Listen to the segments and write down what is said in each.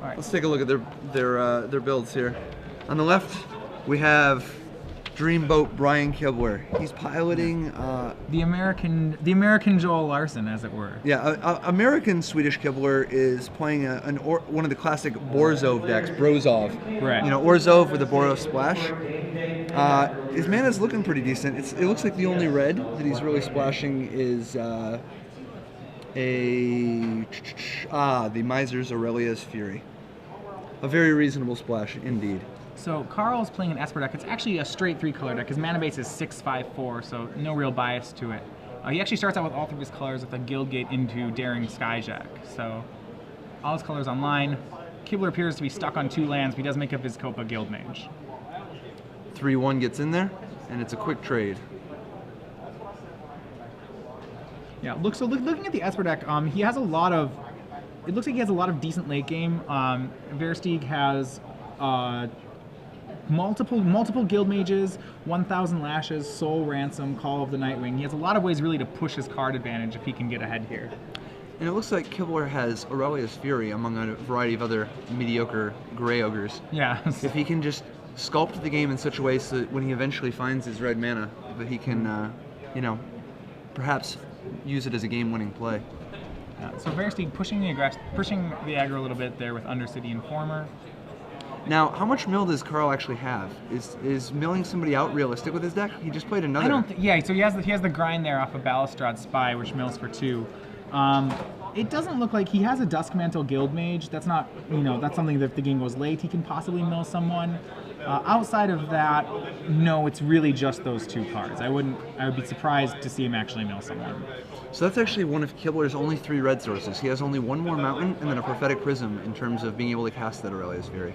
All right. Let's take a look at their builds here. On the left, we have Dreamboat Brian Kibler. He's piloting the American Joel Larson, as it were. Yeah, American Swedish Kibler is playing one of the classic Borzov decks, Brozov. Right. You know, Orzhov with a Boros Splash. His mana's looking pretty decent. It looks like the only red that he's really splashing is the Miser's Aurelia's Fury. A very reasonable splash indeed. So Carl's playing an Esper deck. It's actually a straight 3-color deck. His mana base is 6/5/4, so no real bias to it. He actually starts out with all 3 of his colors with a Guildgate into Daring Skyjack. So all his colors online. Kibler appears to be stuck on 2 lands, but he does make up his Copa Guildmage. 3/1 gets in there, and it's a quick trade. Yeah, looking at the Esper deck, he has a lot of. It looks like he has a lot of decent late game. Versteeg has multiple guild mages, 1,000 lashes, soul ransom, call of the Nightwing. He has a lot of ways really to push his card advantage if he can get ahead here. And it looks like Kibler has Aurelia's Fury among a variety of other mediocre gray ogres. Yeah. If he can just sculpt the game in such a way so that when he eventually finds his red mana, that he can, perhaps use it as a game-winning play. So Versteeg pushing the aggro a little bit there with Undercity Informer. Now, how much mill does Carl actually have? Is milling somebody out realistic with his deck? He just played another. I don't. Yeah. So he has the grind there off of Balustrade Spy, which mills for 2. It doesn't look like he has a Duskmantle Guildmage. That's not. That's something that if the game goes late, he can possibly mill someone. Outside of that, no. It's really just those 2 cards. I would be surprised to see him actually mill someone. So that's actually one of Kibler's only 3 red sources. He has only 1 more mountain and then a Prophetic Prism in terms of being able to cast that Aurelia's Fury.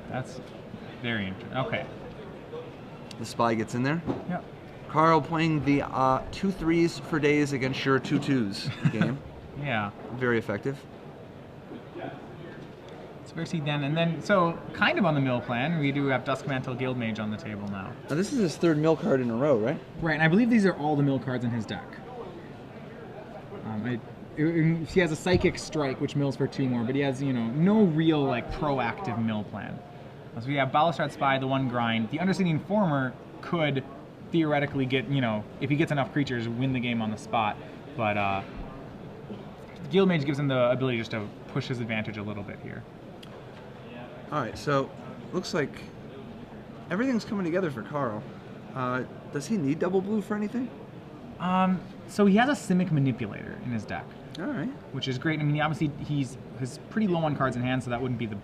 That's very interesting. Okay. The Spy gets in there. Yep. Carl playing the 2 3s for days against your 2 2s game. Yeah. Very effective. So Versteeg then, so kind of on the mill plan, we do have Duskmantle Guildmage on the table now. Now this is his 3rd mill card in a row, right? Right, and I believe these are all the mill cards in his deck. He has a Psychic Strike, which mills for 2 more, but he has, no real, proactive mill plan. So we have Balustrade Spy, the 1 grind. The Undercity Informer could theoretically get, if he gets enough creatures, win the game on the spot. But Guildmage gives him the ability just to push his advantage a little bit here. Alright, so looks like everything's coming together for Carl. Does he need double blue for anything? So he has a Simic Manipulator in his deck. Alright. Which is great. I mean, obviously he's pretty low on cards in hand, so that wouldn't be the.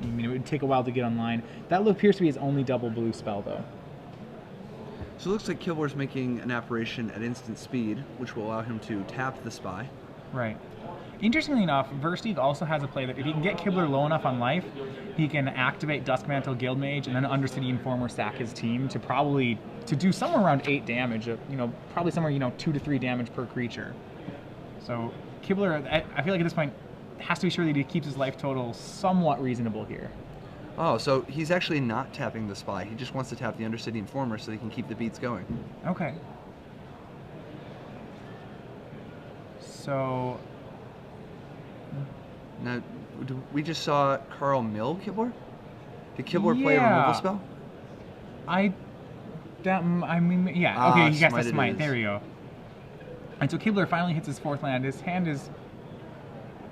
It would take a while to get online. That appears to be his only double blue spell, though. So it looks like Kibler's making an apparition at instant speed, which will allow him to tap the Spy. Right. Interestingly enough, Versteeg also has a play that if he can get Kibler low enough on life, he can activate Duskmantle Guildmage and then Undercity Informer sack his team to do somewhere around 8 damage. Probably somewhere 2 to 3 damage per creature. So Kibler, I feel like at this point, has to be sure that he keeps his life total somewhat reasonable here. Oh, so he's actually not tapping the Spy. He just wants to tap the Undercity Informer so he can keep the beats going. Okay. So. Now, we just saw Carl mill Kibler? Did Kibler play a removal spell? Yeah. Okay, he got the Smite. There we go. And so Kibler finally hits his 4th land. His hand is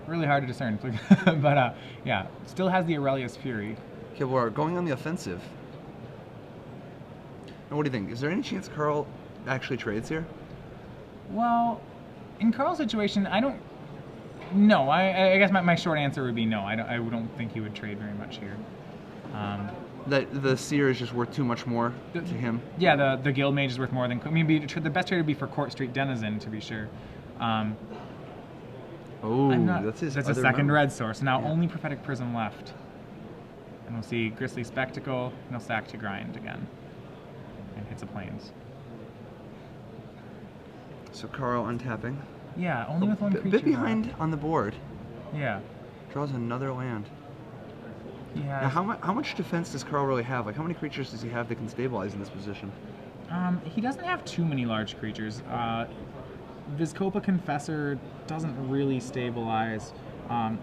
really hard to discern, but yeah, still has the Aurelia's Fury. Kibler going on the offensive. Now, what do you think? Is there any chance Carl actually trades here? Well, in Carl's situation, I don't. No, I guess my short answer would be no. I don't think he would trade very much here. That the Seer is just worth too much more to him. Yeah, the Guildmage is worth more than. The best trade would be for Court Street Denizen, to be sure. That's his. That's a 2nd red source. Now only Prophetic Prism left, and we'll see Grisly Spectacle. And he'll sack to grind again, and hits a Plains. So Carl untapping. Yeah, only with 1 creature. A bit behind on the board. Yeah. Draws another land. Yeah. Now, how much defense does Carl really have? How many creatures does he have that can stabilize in this position? He doesn't have too many large creatures. Vizkopa Confessor doesn't really stabilize.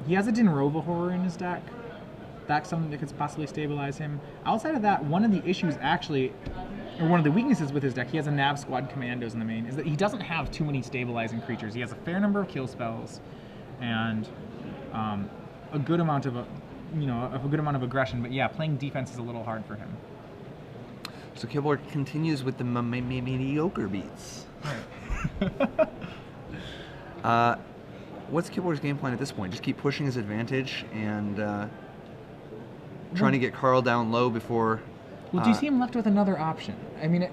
He has a Dinrova Horror in his deck, that's something that could possibly stabilize him. Outside of that, one of the issues actually, or one of the weaknesses with his deck, he has a Nav Squad Commandos in the main, is that he doesn't have too many stabilizing creatures. He has a fair number of kill spells, and a good amount of aggression. But yeah, playing defense is a little hard for him. So Kibler continues with the mediocre beats. Right. What's Kibler's game plan at this point? Just keep pushing his advantage and trying to get Carl down low before. Well, do you see him left with another option? I mean,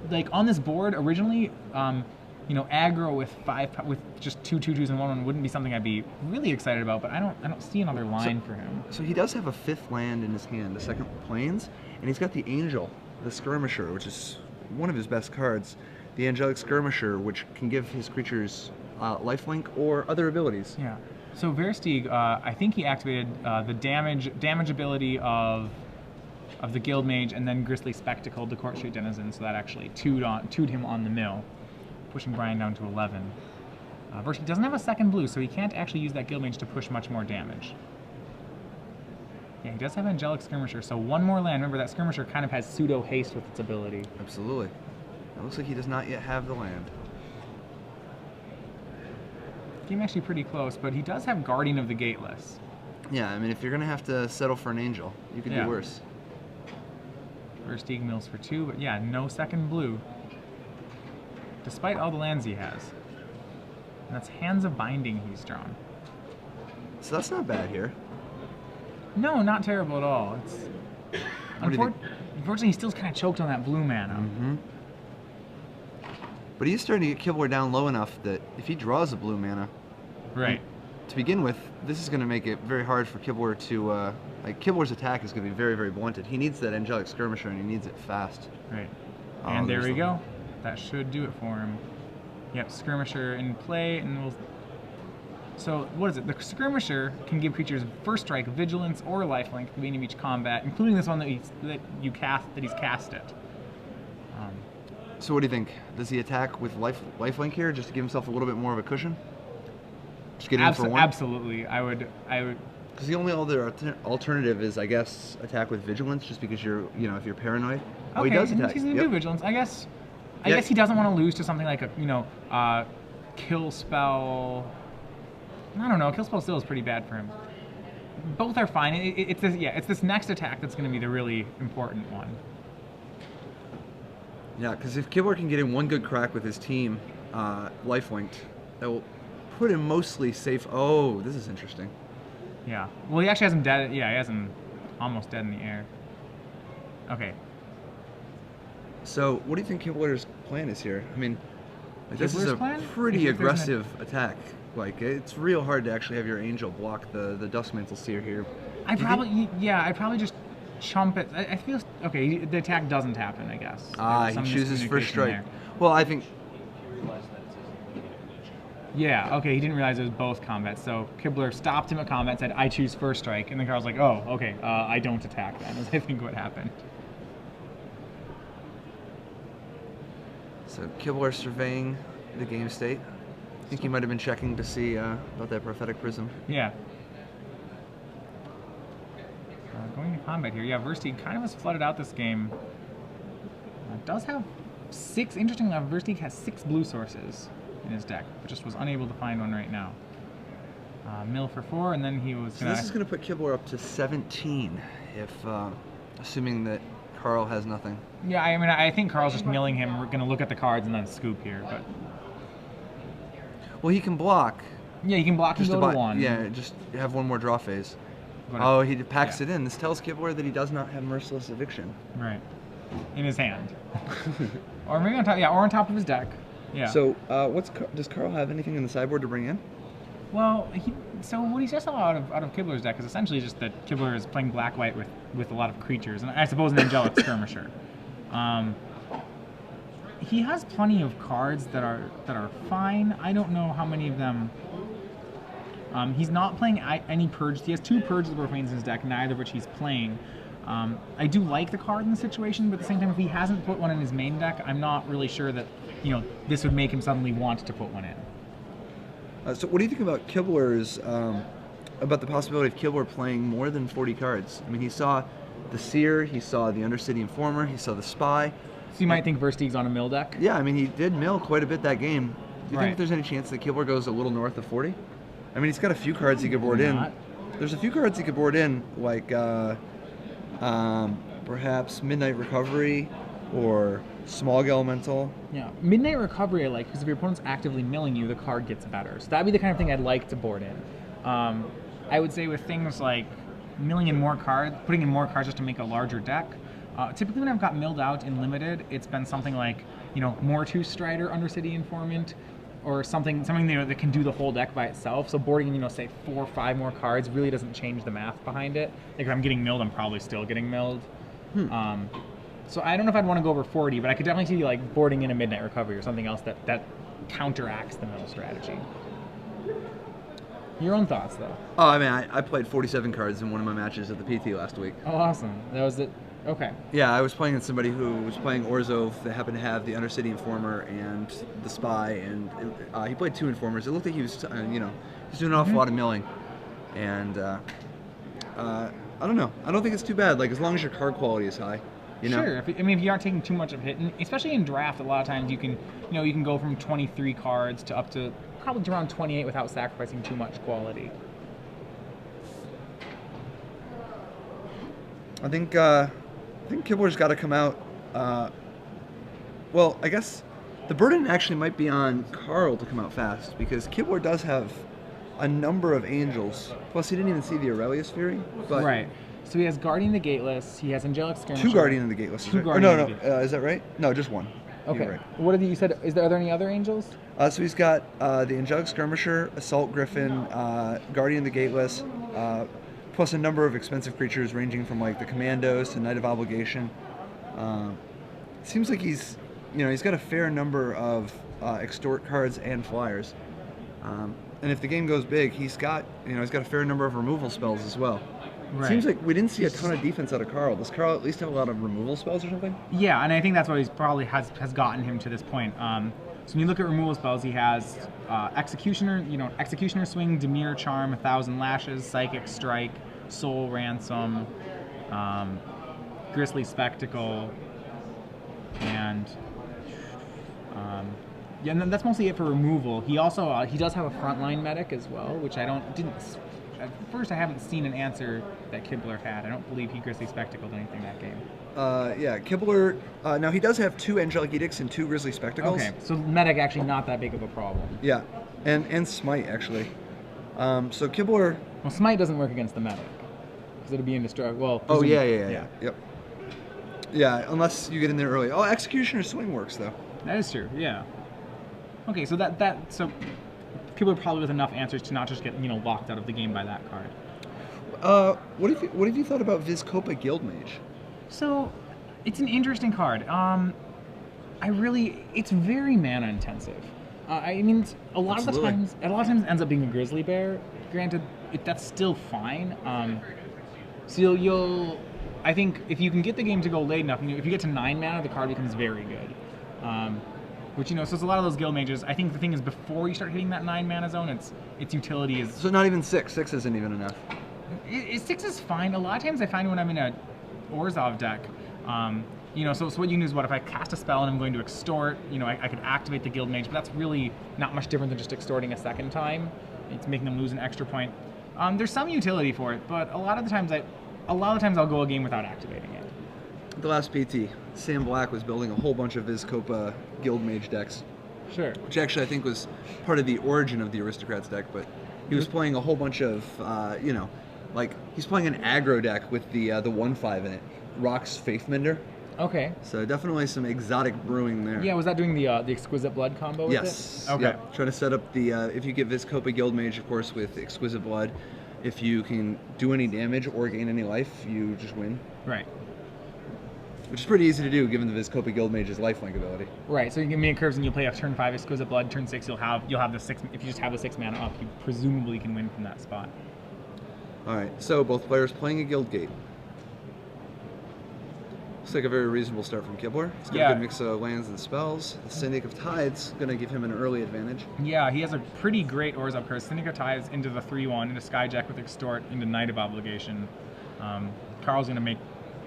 like on this board originally, aggro with just 2 2/2s and 1/1 wouldn't be something I'd be really excited about. But I don't see another line for him. So he does have a 5th land in his hand, the 2nd Plains, and he's got the Angel, the Skirmisher, which is one of his best cards. The Angelic Skirmisher, which can give his creatures lifelink or other abilities. Yeah. So Versteeg, I think he activated the damage ability of the Guild Mage, and then Grisly Spectacled the Court Street Denizen, so that actually 2'd him on the mill, pushing Brian down to 11. Versteeg doesn't have a 2nd blue, so he can't actually use that Guild Mage to push much more damage. Yeah, he does have Angelic Skirmisher, so one more land. Remember, that Skirmisher kind of has pseudo haste with its ability. Absolutely. It looks like he does not yet have the land. Game actually pretty close, but he does have Guardian of the Gateless. Yeah, I mean, if you're going to have to settle for an Angel, you could do worse. Versteeg mills for 2, but yeah, no 2nd blue. Despite all the lands he has. And that's Hands of Binding he's drawn. So that's not bad here. No, not terrible at all. It's unfortunately, he's still kind of choked on that blue mana. Mm-hmm. But he's starting to get Kibler down low enough that if he draws a blue mana, right, to begin with, this is going to make it very hard for Kibler to, Kibler's attack is going to be very, very blunted. He needs that Angelic Skirmisher, and he needs it fast. Right. And there we go. That should do it for him. Yep, Skirmisher in play, and we'll... So, what is it? The Skirmisher can give creatures First Strike, Vigilance, or Lifelink at the beginning of each combat, including this one that he's cast it. So what do you think? Does he attack with lifelink here, just to give himself a little bit more of a cushion? Just get in for one? Absolutely. I would. Because the only other alternative is, I guess, attack with Vigilance, just because you're, if you're paranoid. Oh, okay, he does attack. He's gonna do Vigilance. I guess he doesn't want to lose to something like a, Kill Spell. I don't know. Kill Spell still is pretty bad for him. Both are fine. It's this next attack that's going to be the really important one. Yeah, because if Kibler can get in one good crack with his team, lifelinked, that will put him mostly safe. Oh, this is interesting. Yeah. Well, he actually has him dead. Yeah, he has him almost dead in the air. Okay. So, what do you think Kibler's plan is here? I mean, this is a pretty aggressive attack. Like, it's real hard to actually have your Angel block the Duskmantle Seer here. I'd probably just chump it. I feel okay. The attack doesn't happen, I guess. He chooses First Strike. Well, I think. Yeah. Okay. He didn't realize it was both combats. So Kibler stopped him at combat, said, "I choose First Strike," and then Carl's like, "Oh, okay. I don't attack then." Is I think what happened. So Kibler surveying the game state. I think he might have been checking to see about that Prophetic Prism. Yeah. Going to combat here. Yeah, Versteeg kind of has flooded out this game. Does have 6, interestingly enough, Versteeg has 6 blue sources in his deck, but just was unable to find one right now. Mill for 4, and then he was So this is going to put Kibler up to 17, if assuming that Carl has nothing. Yeah, I mean, I think Carl's just milling him. We're going to look at the cards and then scoop here, but... Well, he can block. Yeah, he can block and go to 1. Yeah, just have one more draw phase. Oh, he packs it in. This tells Kibler that he does not have Merciless Eviction. Right. In his hand. Or maybe on top, or on top of his deck. Yeah. So, does Carl have anything in the sideboard to bring in? Well, so what he just saw out of Kibler's deck is essentially just that Kibler is playing black-white with a lot of creatures, and I suppose an Angelic Skirmisher. He has plenty of cards that are fine. I don't know how many of them. He's not playing any Purge. He has 2 Purge of the Profanes in his deck, neither of which he's playing. I do like the card in the situation, but at the same time, if he hasn't put one in his main deck, I'm not really sure that this would make him suddenly want to put one in. So what do you think about Kibler's about the possibility of Kibler playing more than 40 cards. I mean, he saw the Seer, he saw the Undercity Informer, he saw the Spy. So you might think Versteeg's on a mill deck? Yeah, I mean, he did mill quite a bit that game. Do you Right. think there's any chance that Kibler goes a little north of 40? I mean, he's got a few cards he could board in. Not. There's a few cards he could board in, like perhaps Midnight Recovery or Smog Elemental. Yeah, Midnight Recovery I like, because if your opponent's actively milling you, the card gets better. So that'd be the kind of thing I'd like to board in. I would say with things like milling in more cards, putting in more cards just to make a larger deck. Typically when I've got milled out in limited, it's been something like, more Two Strider, Undercity Informant, or something that can do the whole deck by itself. So boarding in, say 4 or 5 more cards really doesn't change the math behind it. Like if I'm getting milled, I'm probably still getting milled. So I don't know if I'd want to go over 40, but I could definitely see like boarding in a Midnight Recovery or something else that counteracts the mill strategy. Your own thoughts, though. Oh, I mean, I played 47 cards in one of my matches at the PT last week. Oh, awesome. That was it. Okay. Yeah, I was playing with somebody who was playing Orzhov that happened to have the Undercity Informer and the Spy, and he played 2 Informers. It looked like he was, he was doing an awful lot of milling. And I don't know. I don't think it's too bad. Like, as long as your card quality is high. Sure. If you aren't taking too much of a hit, and especially in draft, a lot of times you can go from 23 cards to up to probably around 28 without sacrificing too much quality. I think Kibler's got to come out. Well, I guess the burden actually might be on Carl to come out fast, because Kibler does have a number of angels. Plus, he didn't even see the Aurelius Fury. But Right. So he has Guardian of the Gateless. He has Angelic Skirmisher. 2 Guardian of the Gateless. Two Right? Guardian No, of the is that right? No, just 1. Okay. You're right. What you said? Are there any other angels? So he's got the Angelic Skirmisher, Assault Griffin, Guardian of the Gateless, plus a number of expensive creatures ranging from like the Commandos to Knight of Obligation. Seems like he's got a fair number of extort cards and flyers. And if the game goes big, he's got a fair number of removal spells as well. Right. Seems like we didn't see a ton of defense out of Carl. Does Carl at least have a lot of removal spells or something? Yeah, and I think that's what he's probably has gotten him to this point. So when you look at removal spells, he has Executioner, Executioner Swing, Demir Charm, 1,000 Lashes, Psychic Strike, Soul Ransom, Grisly Spectacle, and yeah, and that's mostly it for removal. He also he does have a frontline medic as well, which at first I haven't seen an answer that Kibler had. I don't believe he Grisly Spectacled anything that game. Yeah, Kibler. Now he does have 2 Angelic Edicts and 2 Grisly Spectacles. Okay, so medic actually not that big of a problem. Yeah, and Smite actually. So Kibler. Well, Smite doesn't work against the medic because it'll be indestructible. Well, Oh yeah. Yep. Yeah, unless you get in there early. Oh, Executioner Swing works though. That is true. Yeah. Okay, so so Kibler probably with enough answers to not just get locked out of the game by that card. What have you thought about Vizkopa Guildmage? So, it's an interesting card. It's very mana intensive. I mean, a lot of times it ends up being a Grizzly Bear. Granted, that's still fine. So I think if you can get the game to go late enough, if you get to 9 mana, the card becomes very good. Which so it's a lot of those guild mages. I think the thing is before you start hitting that 9 mana zone, its utility is. So not even 6. 6 isn't even enough. 6 is fine. A lot of times I find when I'm in a Orzhov deck, so what you can do is if I cast a spell and I'm going to extort, I could activate the guild mage, but that's really not much different than just extorting a second time. It's making them lose an extra point. There's some utility for it, but a lot of the times I'll go a game without activating it. The last PT, Sam Black was building a whole bunch of Vizkopa Guildmage decks. Sure. Which actually I think was part of the origin of the Aristocrats deck, but he was playing a whole bunch of, like he's playing an aggro deck with the 1/5 in it, Rock's Faithmender. Okay. So definitely some exotic brewing there. Yeah, was that doing the Exquisite Blood combo with Yes. it? Okay. Yep. Trying to set up the, if you get Vizkopa Guildmage, of course, with Exquisite Blood, if you can do any damage or gain any life, you just win. Right. Which is pretty easy to do given the Vizkopa Guildmage's lifelink ability. Right, so you can make curves and you'll play off turn 5 Exquisite Blood, turn 6 you'll have the 6, if you just have the 6 mana up, you presumably can win from that spot. Alright, so both players playing a guild gate. Looks like a very reasonable start from Kibler. He's got a good mix of lands and spells. The Syndic of Tides going to give him an early advantage. Yeah, he has a pretty great Orzhov card. Syndic of Tides into the 3/1, into Skyjack with Extort, into Knight of Obligation. Carl's going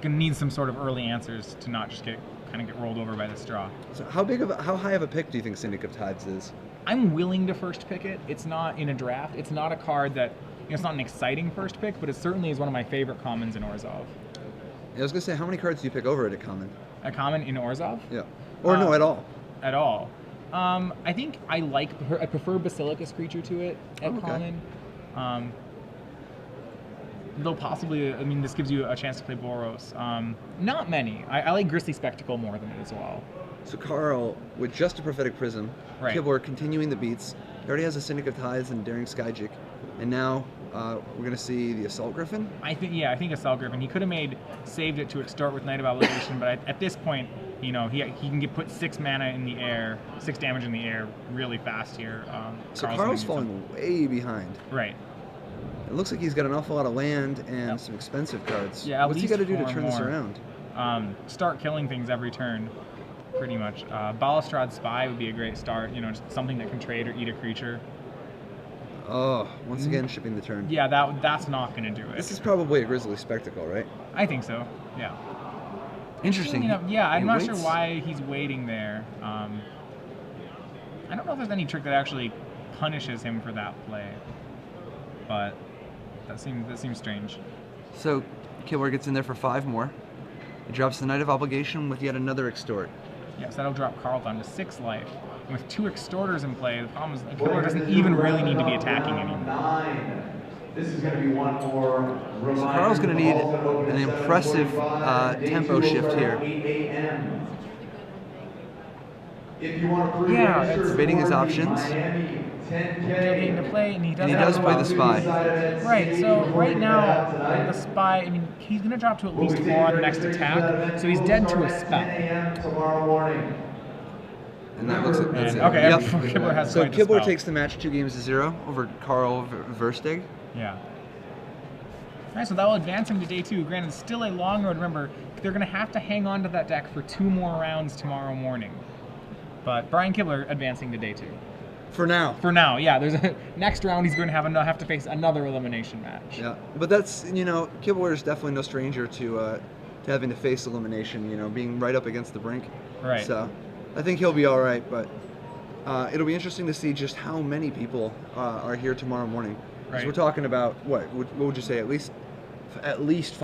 to need some sort of early answers to not just get rolled over by this draw. So how high of a pick do you think Syndic of Tides is? I'm willing to first pick it. It's not in a draft. It's not a card that, it's not an exciting first pick, but it certainly is one of my favorite commons in Orzhov. I was going to say, how many cards do you pick over at a common? A common in Orzhov? Yeah. Or no, at all? At all. I think I prefer Basilicus Creature to it at common. Though possibly, this gives you a chance to play Boros. Not many. I like Grisly Spectacle more than it as well. So Carl, with just a Prophetic Prism, Kibler continuing the beats. He already has a Syndic of Tides and Daring Skyjick, and now we're going to see the Assault Griffin. I think Assault Griffin. He could have saved it to Extort with Knight of Obligation, but at this point, he can put 6 mana in the air, 6 damage in the air really fast here. So Carl's falling way behind. Right. It looks like he's got an awful lot of land and some expensive cards. Yeah, what's he got to do to turn this around? Start killing things every turn, pretty much. Balustrade Spy would be a great start. Just something that can trade or eat a creature. Oh, once again shipping the turn. Yeah, that's not going to do it. This is probably a Grisly Spectacle, right? I think so. Yeah. Interesting. I'm not sure why he's waiting there. I don't know if there's any trick that actually punishes him for that play, but that seems strange. So Kibler gets in there for 5 more. He drops the Knight of Obligation with yet another Extort. Yes, that'll drop Carl down to 6 life. And with 2 Extorters in play, the problem is Kibler doesn't even really need to be attacking anymore. This is going to be one more. So Carl's going to need an impressive tempo shift here. Debating his options. Into play, and he does play the Spy. Right, so right now, the Spy, he's going to drop to at least 4 on the next attack, so he's dead to a spell. And that looks like that's it. Okay, Kibler has so quite the Kibler spell. takes the match 2-0 over Carl Versteeg. Yeah. Alright, so that will advance him to day 2. Granted, it's still a long road. Remember, they're going to have to hang on to that deck for 2 more rounds tomorrow morning. But Brian Kibler advancing to day 2. For now. For now, yeah. There's a next round. He's going to have to face another elimination match. Yeah, but that's Kibler is definitely no stranger to having to face elimination. Being right up against the brink. Right. So I think he'll be all right, but it'll be interesting to see just how many people are here tomorrow morning. Because we're talking about what would you say? At least